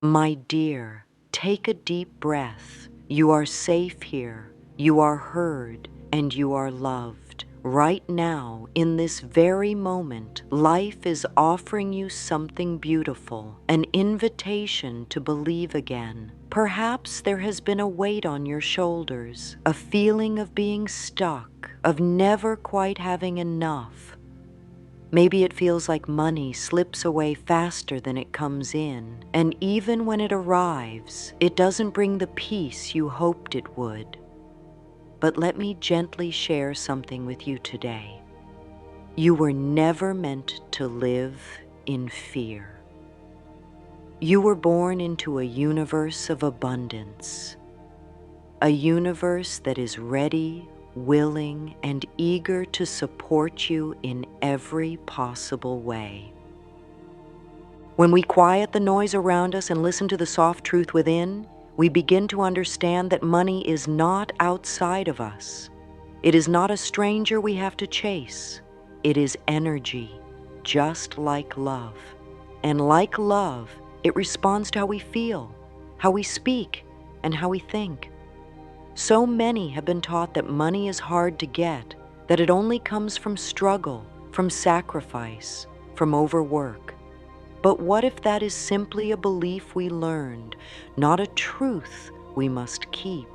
My dear, take a deep breath. You are safe here. You are heard and you are loved. Right now, in this very moment, life is offering you something beautiful, an invitation to believe again. Perhaps there has been a weight on your shoulders, a feeling of being stuck, of never quite having enough. Maybe it feels like money slips away faster than it comes in, and even when it arrives, it doesn't bring the peace you hoped it would. But let me gently share something with you today. You were never meant to live in fear. You were born into a universe of abundance, a universe that is ready, willing, and eager to support you in every possible way. When we quiet the noise around us and listen to the soft truth within, we begin to understand that money is not outside of us. It is not a stranger we have to chase. It is energy, just like love. And like love, it responds to how we feel, how we speak, and how we think. So many have been taught that money is hard to get, that it only comes from struggle, from sacrifice, from overwork. But what if that is simply a belief we learned, not a truth we must keep?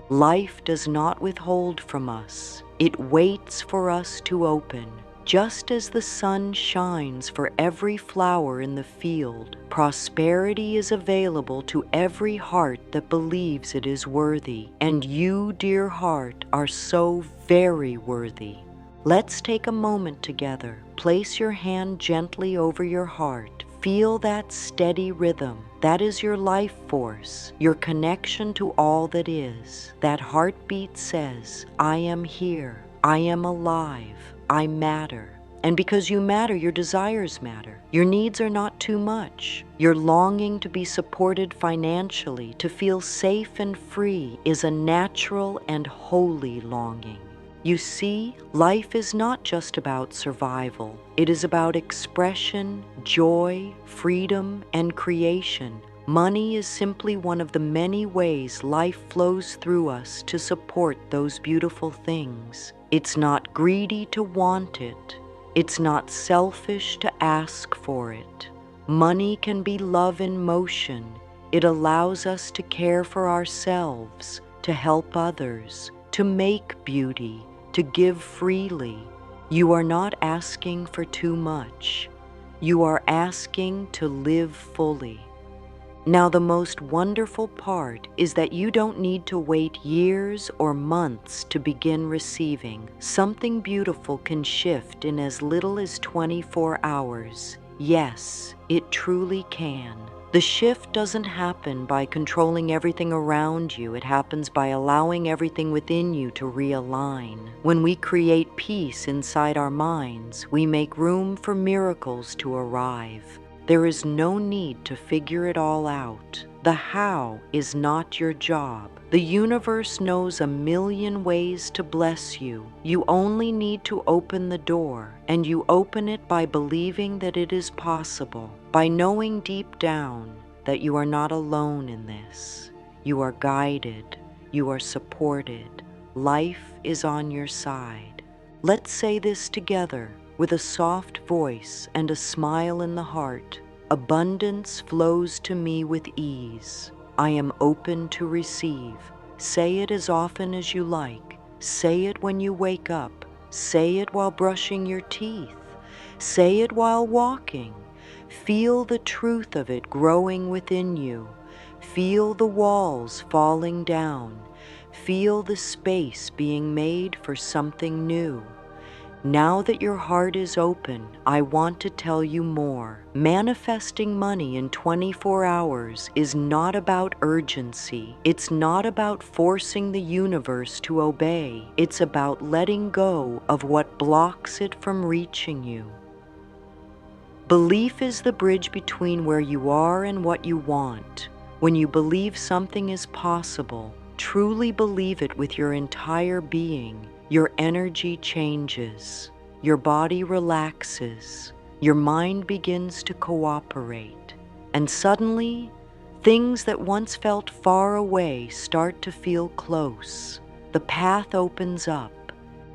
Life does not withhold from us. It waits for us to open. Just as the sun shines for every flower in the field, prosperity is available to every heart that believes it is worthy. And you, dear heart, are so very worthy. Let's take a moment together. Place your hand gently over your heart. Feel that steady rhythm. That is your life force, your connection to all that is. That heartbeat says, I am here, I am alive, I matter. And because you matter, your desires matter. Your needs are not too much. Your longing to be supported financially, to feel safe and free, is a natural and holy longing. You see, life is not just about survival. It is about expression, joy, freedom, and creation. Money is simply one of the many ways life flows through us to support those beautiful things. It's not greedy to want it. It's not selfish to ask for it. Money can be love in motion. It allows us to care for ourselves, to help others, to make beauty, to give freely. You are not asking for too much. You are asking to live fully. Now, the most wonderful part is that you don't need to wait years or months to begin receiving. Something beautiful can shift in as little as 24 hours. Yes, it truly can. The shift doesn't happen by controlling everything around you. It happens by allowing everything within you to realign. When we create peace inside our minds, we make room for miracles to arrive. There is no need to figure it all out. The how is not your job. The universe knows a million ways to bless you. You only need to open the door, and you open it by believing that it is possible, by knowing deep down that you are not alone in this. You are guided. You are supported. Life is on your side. Let's say this together with a soft voice and a smile in the heart. Abundance flows to me with ease. I am open to receive. Say it as often as you like. Say it when you wake up. Say it while brushing your teeth. Say it while walking. Feel the truth of it growing within you. Feel the walls falling down. Feel the space being made for something new. Now that your heart is open, I want to tell you more. Manifesting money in 24 hours is not about urgency. It's not about forcing the universe to obey. It's about letting go of what blocks it from reaching you. Belief is the bridge between where you are and what you want. When you believe something is possible, truly believe it with your entire being, your energy changes, your body relaxes, your mind begins to cooperate. And suddenly, things that once felt far away start to feel close. The path opens up.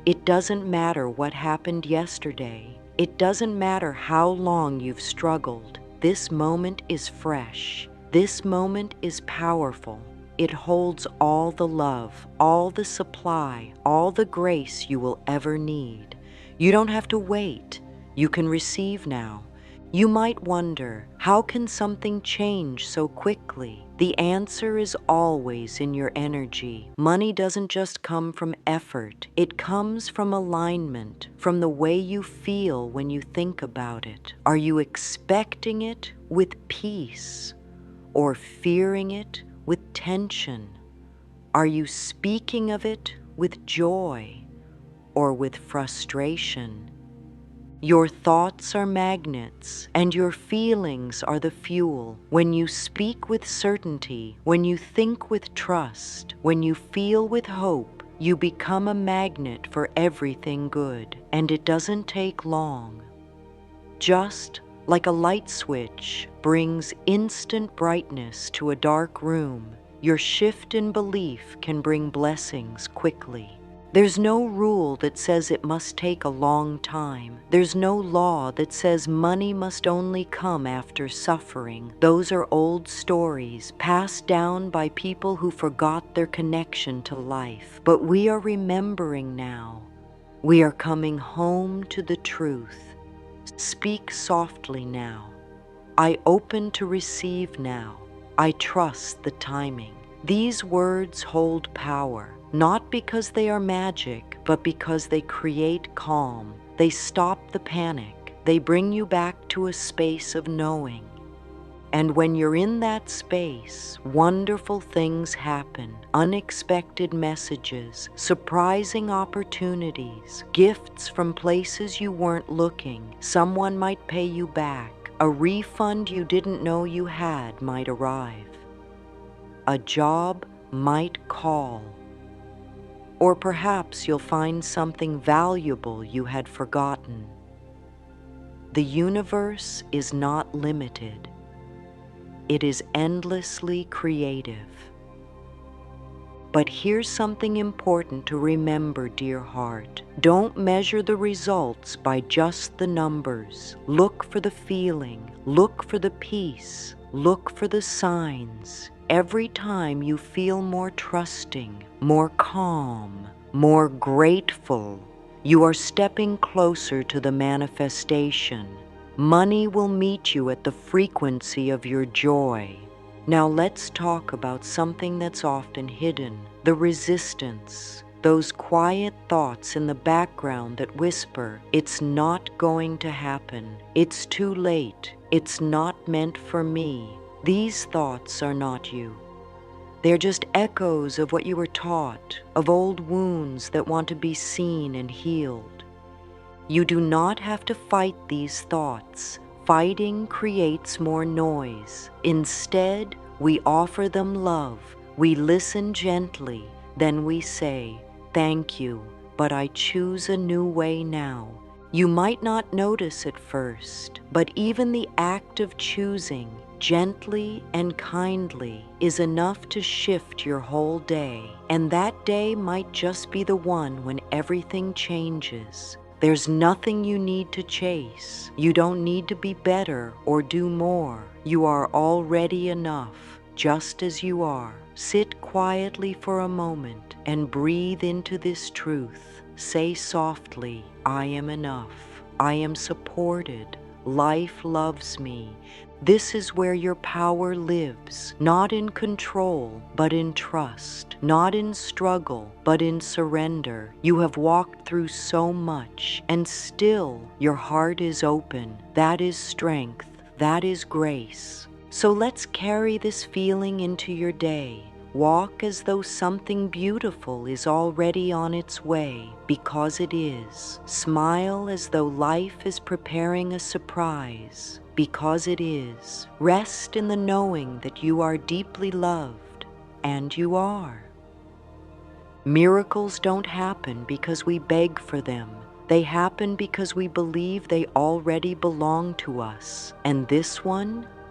It doesn't matter what happened yesterday. It doesn't matter how long you've struggled. This moment is fresh. This moment is powerful. It holds all the love, all the supply, all the grace you will ever need. You don't have to wait. You can receive now. You might wonder, how can something change so quickly? The answer is always in your energy. Money doesn't just come from effort. It comes from alignment, from the way you feel when you think about it. Are you expecting it with peace or fearing it with tension? Are you speaking of it with joy or with frustration? Your thoughts are magnets, and your feelings are the fuel. When you speak with certainty, when you think with trust, when you feel with hope, you become a magnet for everything good, and it doesn't take long. Just like a light switch brings instant brightness to a dark room, your shift in belief can bring blessings quickly. There's no rule that says it must take a long time. There's no law that says money must only come after suffering. Those are old stories passed down by people who forgot their connection to life. But we are remembering now. We are coming home to the truth. Speak softly now. I open to receive now. I trust the timing. These words hold power. Not because they are magic, but because they create calm. They stop the panic. They bring you back to a space of knowing. And when you're in that space, wonderful things happen. Unexpected messages, surprising opportunities, gifts from places you weren't looking. Someone might pay you back. A refund you didn't know you had might arrive. A job might call. Or perhaps you'll find something valuable you had forgotten. The universe is not limited. It is endlessly creative. But here's something important to remember, dear heart. Don't measure the results by just the numbers. Look for the feeling. Look for the peace. Look for the signs. Every time you feel more trusting, more calm, more grateful, you are stepping closer to the manifestation. Money will meet you at the frequency of your joy. Now let's talk about something that's often hidden, the resistance. Those quiet thoughts in the background that whisper, it's not going to happen, it's too late, it's not meant for me. These thoughts are not you. They're just echoes of what you were taught, of old wounds that want to be seen and healed. You do not have to fight these thoughts. Fighting creates more noise. Instead, we offer them love. We listen gently. Then we say, thank you, but I choose a new way now. You might not notice at first, but even the act of choosing, gently and kindly, is enough to shift your whole day. And that day might just be the one when everything changes. There's nothing you need to chase. You don't need to be better or do more. You are already enough, just as you are. Sit quietly for a moment and breathe into this truth. Say softly, I am enough. I am supported. Life loves me. This is where your power lives, not in control, but in trust, not in struggle, but in surrender. You have walked through so much, and still your heart is open. That is strength. That is grace. So let's carry this feeling into your day. Walk as though something beautiful is already on its way, because it is. Smile as though life is preparing a surprise, because it is. Rest in the knowing that you are deeply loved, and you are. Miracles don't happen because we beg for them. They happen because we believe they already belong to us. And this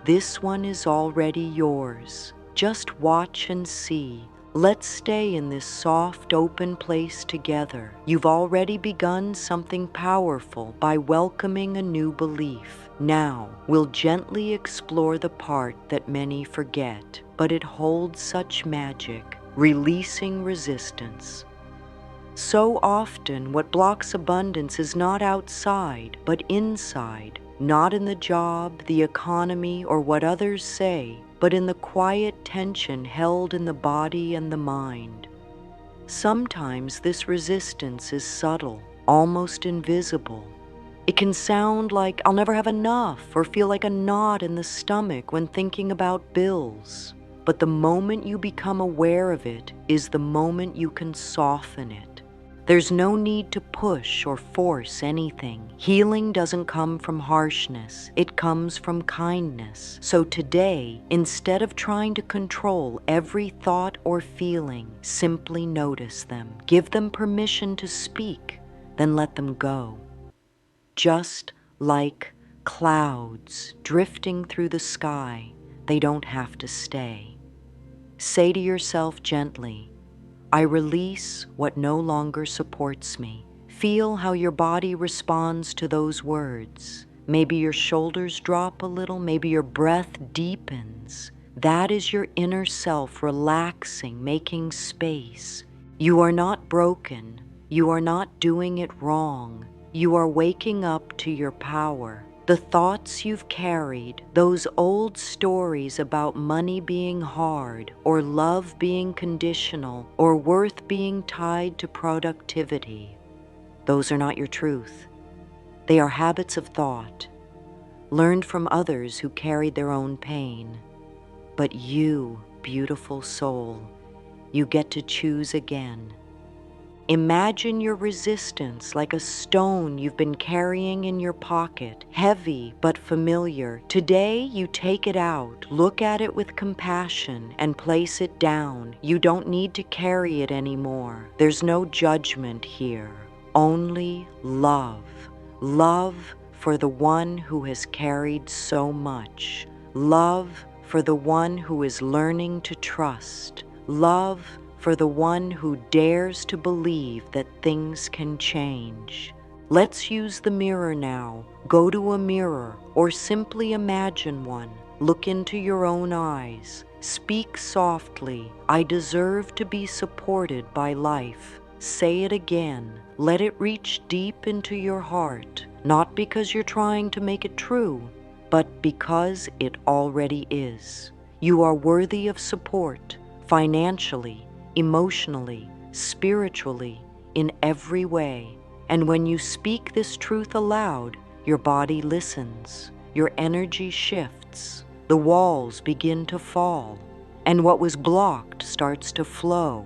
This one is already yours. Just watch and see. Let's stay in this soft, open place together. You've already begun something powerful by welcoming a new belief. Now, we'll gently explore the part that many forget, but it holds such magic, releasing resistance. So often, what blocks abundance is not outside, but inside, not in the job, the economy, or what others say, but in the quiet tension held in the body and the mind. Sometimes this resistance is subtle, almost invisible. It can sound like I'll never have enough or feel like a knot in the stomach when thinking about bills. But the moment you become aware of it is the moment you can soften it. There's no need to push or force anything. Healing doesn't come from harshness, it comes from kindness. So today, instead of trying to control every thought or feeling, simply notice them. Give them permission to speak, then let them go. Just like clouds drifting through the sky, they don't have to stay. Say to yourself gently, I release what no longer supports me. Feel how your body responds to those words. Maybe your shoulders drop a little, maybe your breath deepens. That is your inner self relaxing, making space. You are not broken. You are not doing it wrong. You are waking up to your power. The thoughts you've carried, those old stories about money being hard, or love being conditional, or worth being tied to productivity, those are not your truth. They are habits of thought, learned from others who carried their own pain. But you, beautiful soul, you get to choose again. Imagine your resistance like a stone you've been carrying in your pocket, heavy but familiar. Today, you take it out, look at it with compassion, and place it down. You don't need to carry it anymore. There's no judgment here, only love. Love for the one who has carried so much. Love for the one who is learning to trust. Love for the one who dares to believe that things can change. Let's use the mirror now. Go to a mirror or simply imagine one. Look into your own eyes. Speak softly, I deserve to be supported by life. Say it again. Let it reach deep into your heart, not because you're trying to make it true, but because it already is. You are worthy of support, financially, emotionally, spiritually, in every way. And when you speak this truth aloud, your body listens, your energy shifts, the walls begin to fall, and what was blocked starts to flow.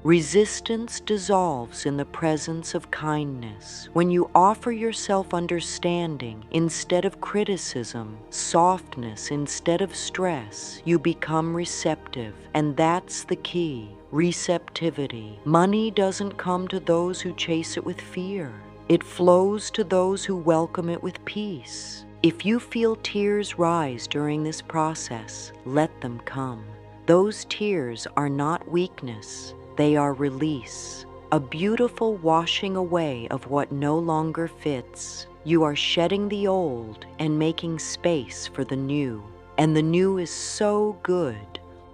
Resistance dissolves in the presence of kindness. When you offer yourself understanding instead of criticism, softness instead of stress, you become receptive, and that's the key. Receptivity. Money doesn't come to those who chase it with fear. It flows to those who welcome it with peace. If you feel tears rise during this process, let them come. Those tears are not weakness. They are release, a beautiful washing away of what no longer fits. You are shedding the old and making space for the new, and the new is so good.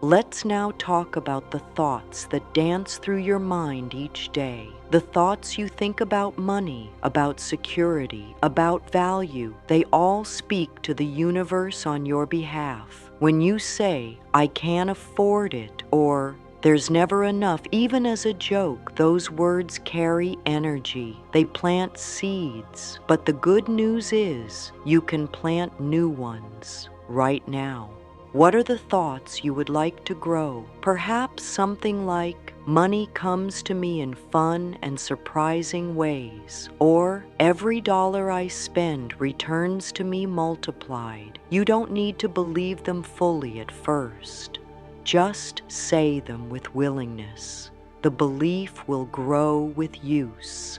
Let's now talk about the thoughts that dance through your mind each day. The thoughts you think about money, about security, about value, they all speak to the universe on your behalf. When you say, I can't afford it, or there's never enough, even as a joke, those words carry energy. They plant seeds. But the good news is, you can plant new ones right now. What are the thoughts you would like to grow? Perhaps something like, money comes to me in fun and surprising ways, or every dollar I spend returns to me multiplied. You don't need to believe them fully at first. Just say them with willingness. The belief will grow with use.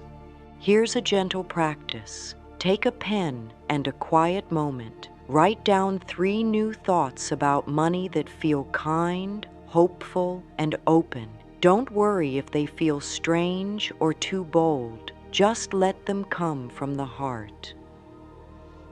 Here's a gentle practice. Take a pen and a quiet moment. Write down 3 new thoughts about money that feel kind, hopeful, and open. Don't worry if they feel strange or too bold. Just let them come from the heart.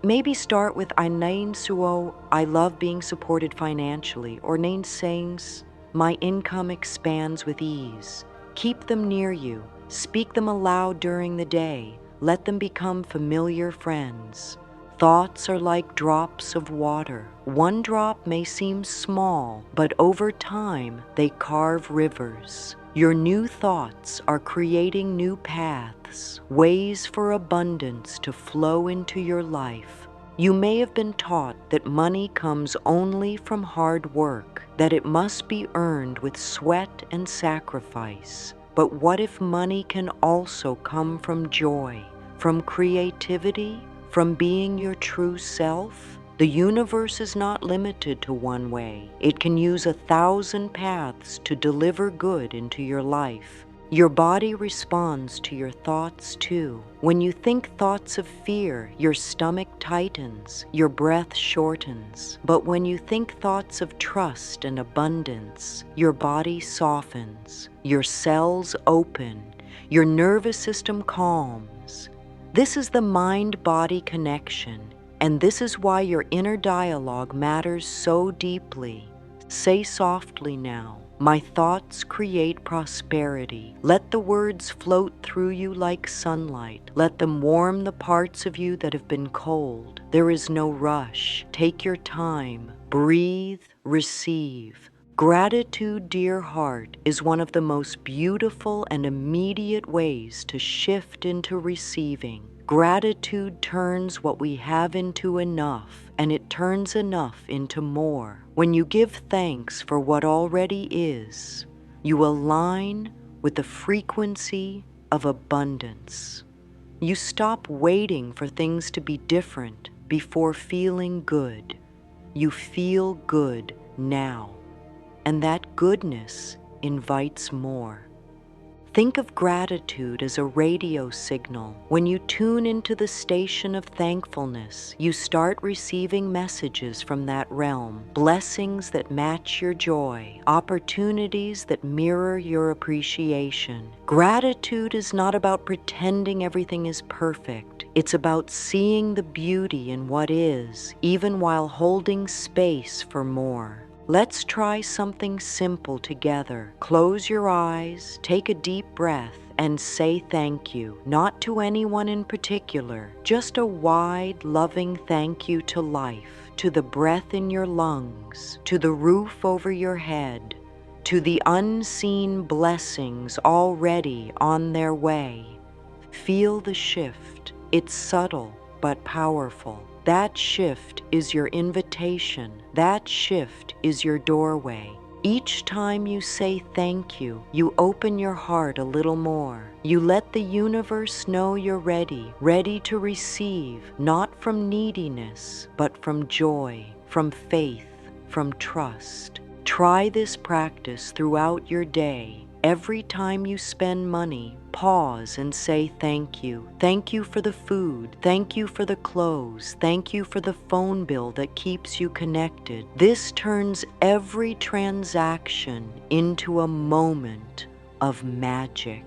Maybe start with I nain suo, I love being supported financially, or nain sayings, my income expands with ease. Keep them near you. Speak them aloud during the day. Let them become familiar friends. Thoughts are like drops of water. One drop may seem small, but over time they carve rivers. Your new thoughts are creating new paths, ways for abundance to flow into your life. You may have been taught that money comes only from hard work, that it must be earned with sweat and sacrifice. But what if money can also come from joy, from creativity, from being your true self? The universe is not limited to one way. It can use 1,000 paths to deliver good into your life. Your body responds to your thoughts too. When you think thoughts of fear, your stomach tightens, your breath shortens. But when you think thoughts of trust and abundance, your body softens, your cells open, your nervous system calms. This is the mind-body connection, and this is why your inner dialogue matters so deeply. Say softly now, my thoughts create prosperity. Let the words float through you like sunlight. Let them warm the parts of you that have been cold. There is no rush. Take your time. Breathe, receive. Gratitude, dear heart, is one of the most beautiful and immediate ways to shift into receiving. Gratitude turns what we have into enough, and it turns enough into more. When you give thanks for what already is, you align with the frequency of abundance. You stop waiting for things to be different before feeling good. You feel good now, and that goodness invites more. Think of gratitude as a radio signal. When you tune into the station of thankfulness, you start receiving messages from that realm, blessings that match your joy, opportunities that mirror your appreciation. Gratitude is not about pretending everything is perfect. It's about seeing the beauty in what is, even while holding space for more. Let's try something simple together. Close your eyes, take a deep breath, and say thank you, not to anyone in particular, just a wide, loving thank you to life, to the breath in your lungs, to the roof over your head, to the unseen blessings already on their way. Feel the shift. It's subtle but powerful. That shift is your invitation. That shift is your doorway. Each time you say thank you, you open your heart a little more. You let the universe know you're ready to receive, not from neediness, but from joy, from faith, from trust. Try this practice throughout your day. Every time you spend money, pause and say thank you. Thank you for the food. Thank you for the clothes. Thank you for the phone bill that keeps you connected. This turns every transaction into a moment of magic.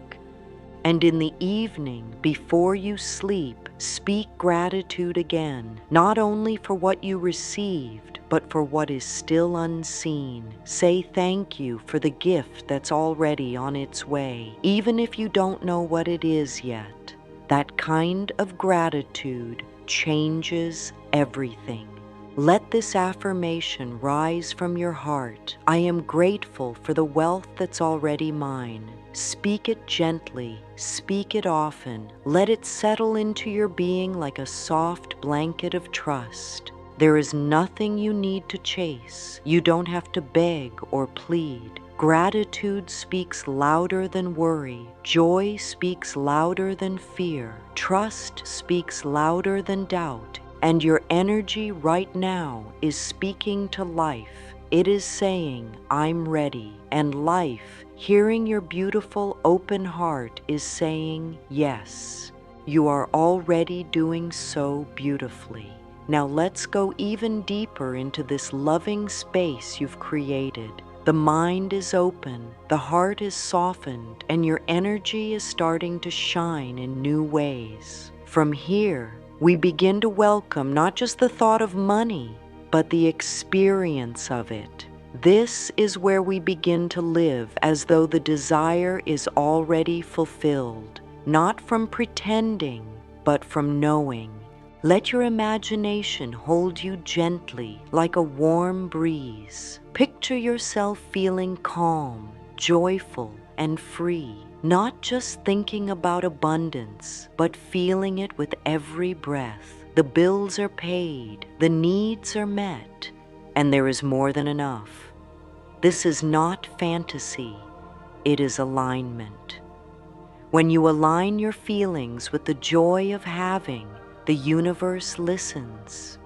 And in the evening, before you sleep, speak gratitude again, not only for what you received, but for what is still unseen. Say thank you for the gift that's already on its way, even if you don't know what it is yet. That kind of gratitude changes everything. Let this affirmation rise from your heart. I am grateful for the wealth that's already mine. Speak it gently, speak it often. Let it settle into your being like a soft blanket of trust. There is nothing you need to chase. You don't have to beg or plead. Gratitude speaks louder than worry. Joy speaks louder than fear. Trust speaks louder than doubt. And your energy right now is speaking to life. It is saying, I'm ready. And life, hearing your beautiful open heart, is saying, yes. You are already doing so beautifully. Now let's go even deeper into this loving space you've created. The mind is open, the heart is softened, and your energy is starting to shine in new ways. From here, we begin to welcome not just the thought of money, but the experience of it. This is where we begin to live as though the desire is already fulfilled, not from pretending, but from knowing. Let your imagination hold you gently like a warm breeze. Picture yourself feeling calm, joyful, and free, not just thinking about abundance, but feeling it with every breath. The bills are paid, the needs are met, and there is more than enough. This is not fantasy, it is alignment. When you align your feelings with the joy of having, the universe listens.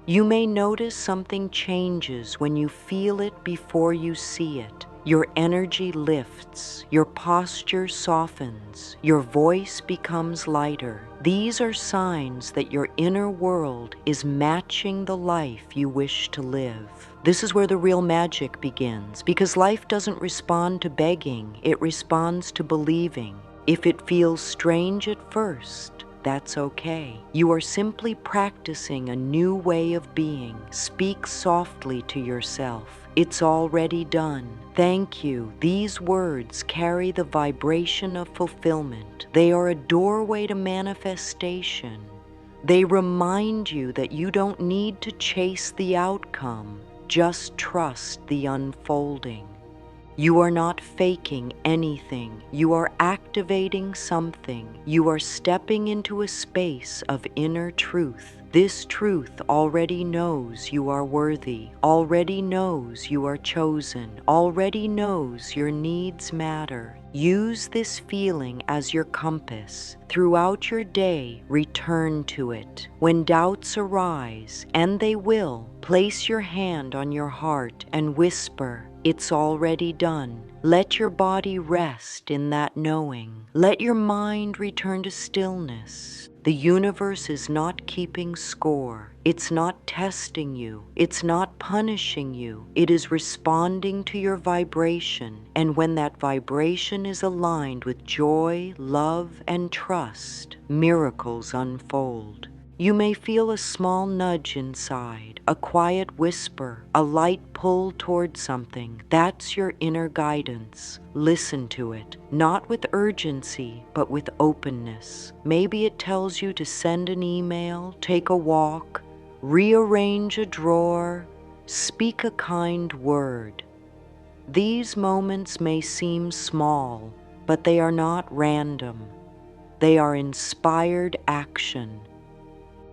You may notice something changes when you feel it before you see it. Your energy lifts, your posture softens, your voice becomes lighter. These are signs that your inner world is matching the life you wish to live. This is where the real magic begins, because life doesn't respond to begging, it responds to believing. If it feels strange at first, that's okay. You are simply practicing a new way of being. Speak softly to yourself. It's already done. Thank you. These words carry the vibration of fulfillment. They are a doorway to manifestation. They remind you that you don't need to chase the outcome. Just trust the unfolding. You are not faking anything. You are activating something. You are stepping into a space of inner truth. This truth already knows you are worthy, already knows you are chosen, already knows your needs matter. Use this feeling as your compass. Throughout your day, return to it. When doubts arise, and they will, place your hand on your heart and whisper, "It's already done." Let your body rest in that knowing. Let your mind return to stillness. The universe is not keeping score. It's not testing you. It's not punishing you. It is responding to your vibration. And when that vibration is aligned with joy, love, and trust, miracles unfold. You may feel a small nudge inside, a quiet whisper, a light pull toward something. That's your inner guidance. Listen to it, not with urgency, but with openness. Maybe it tells you to send an email, take a walk, rearrange a drawer, speak a kind word. These moments may seem small, but they are not random. They are inspired action.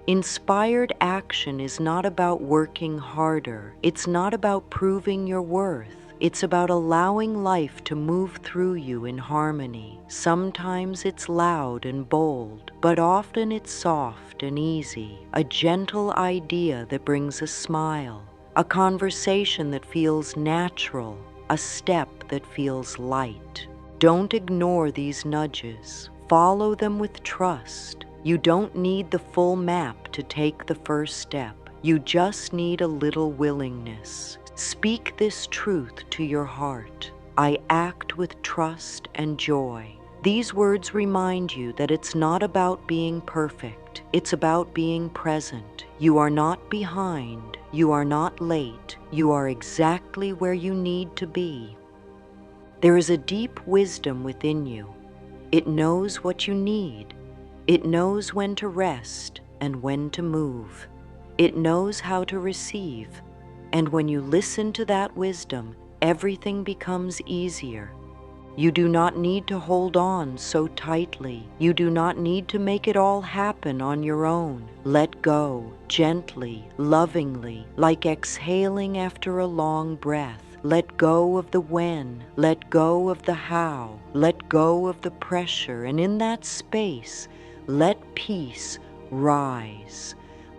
Inspired action is not about working harder. It's not about proving your worth. It's about allowing life to move through you in harmony. Sometimes it's loud and bold, but often it's soft and easy. A gentle idea that brings a smile, a conversation that feels natural, a step that feels light. Don't ignore these nudges. Follow them with trust. You don't need the full map to take the first step. You just need a little willingness. Speak this truth to your heart. I act with trust and joy. These words remind you that it's not about being perfect. It's about being present. You are not behind. You are not late. You are exactly where you need to be. There is a deep wisdom within you. It knows what you need. It knows when to rest and when to move. It knows how to receive. And when you listen to that wisdom, everything becomes easier. You do not need to hold on so tightly. You do not need to make it all happen on your own. Let go, gently, lovingly, like exhaling after a long breath. Let go of the when, let go of the how, let go of the pressure, and in that space, let peace rise.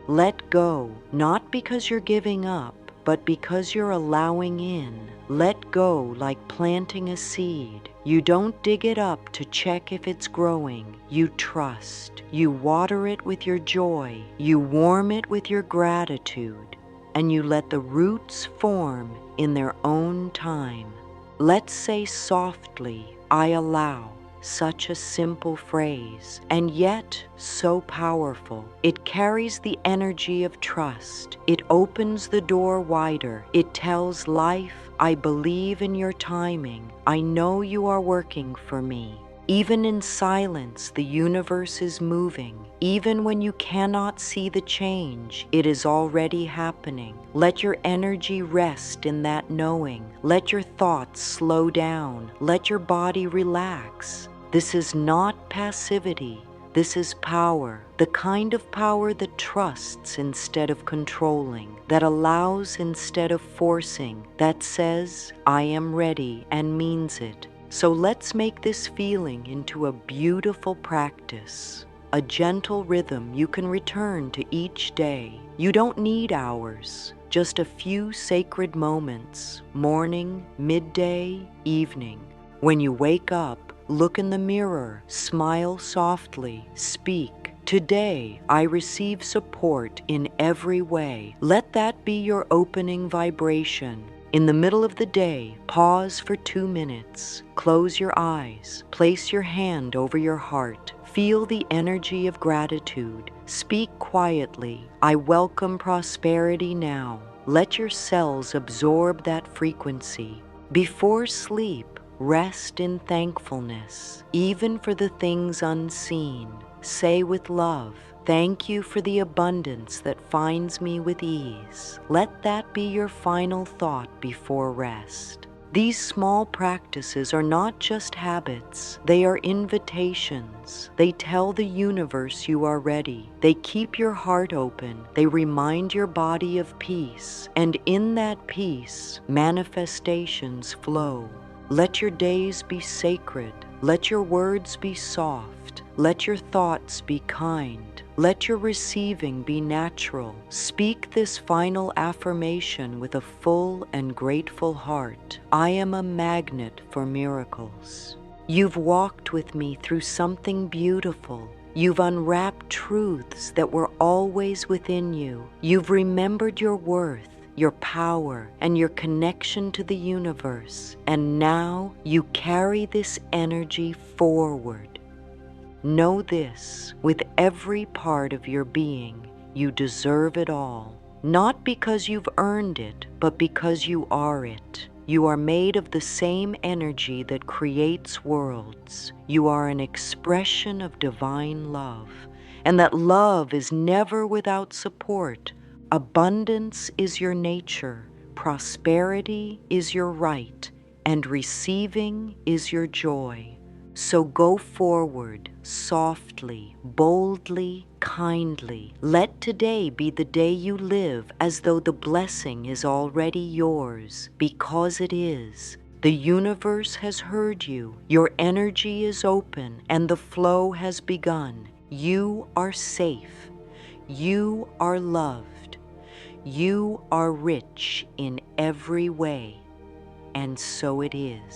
Let go, not because you're giving up, but because you're allowing in. Let go like planting a seed. You don't dig it up to check if it's growing. You trust. You water it with your joy. You warm it with your gratitude. And you let the roots form in their own time. Let's say softly, I allow. Such a simple phrase, and yet so powerful. It carries the energy of trust. It opens the door wider. It tells life, I believe in your timing. I know you are working for me. Even in silence, the universe is moving. Even when you cannot see the change, it is already happening. Let your energy rest in that knowing. Let your thoughts slow down. Let your body relax. This is not passivity. This is power, the kind of power that trusts instead of controlling, that allows instead of forcing, that says, I am ready, and means it. So let's make this feeling into a beautiful practice, a gentle rhythm you can return to each day. You don't need hours, just a few sacred moments, morning, midday, evening. When you wake up, look in the mirror, smile softly, speak. Today, I receive support in every way. Let that be your opening vibration. In the middle of the day, pause for 2 minutes. Close your eyes. Place your hand over your heart. Feel the energy of gratitude. Speak quietly. I welcome prosperity now. Let your cells absorb that frequency. Before sleep, rest in thankfulness, even for the things unseen. Say with love, thank you for the abundance that finds me with ease. Let that be your final thought before rest. These small practices are not just habits, they are invitations. They tell the universe you are ready. They keep your heart open. They remind your body of peace. And in that peace, manifestations flow. Let your days be sacred. Let your words be soft. Let your thoughts be kind. Let your receiving be natural. Speak this final affirmation with a full and grateful heart. I am a magnet for miracles. You've walked with me through something beautiful. You've unwrapped truths that were always within you. You've remembered your worth, your power, and your connection to the universe. And now you carry this energy forward. Know this, with every part of your being, you deserve it all. Not because you've earned it, but because you are it. You are made of the same energy that creates worlds. You are an expression of divine love. And that love is never without support. Abundance is your nature. Prosperity is your right. And receiving is your joy. So go forward, softly, boldly, kindly. Let today be the day you live as though the blessing is already yours, because it is. The universe has heard you. Your energy is open and the flow has begun. You are safe. You are loved. You are rich in every way. And so it is.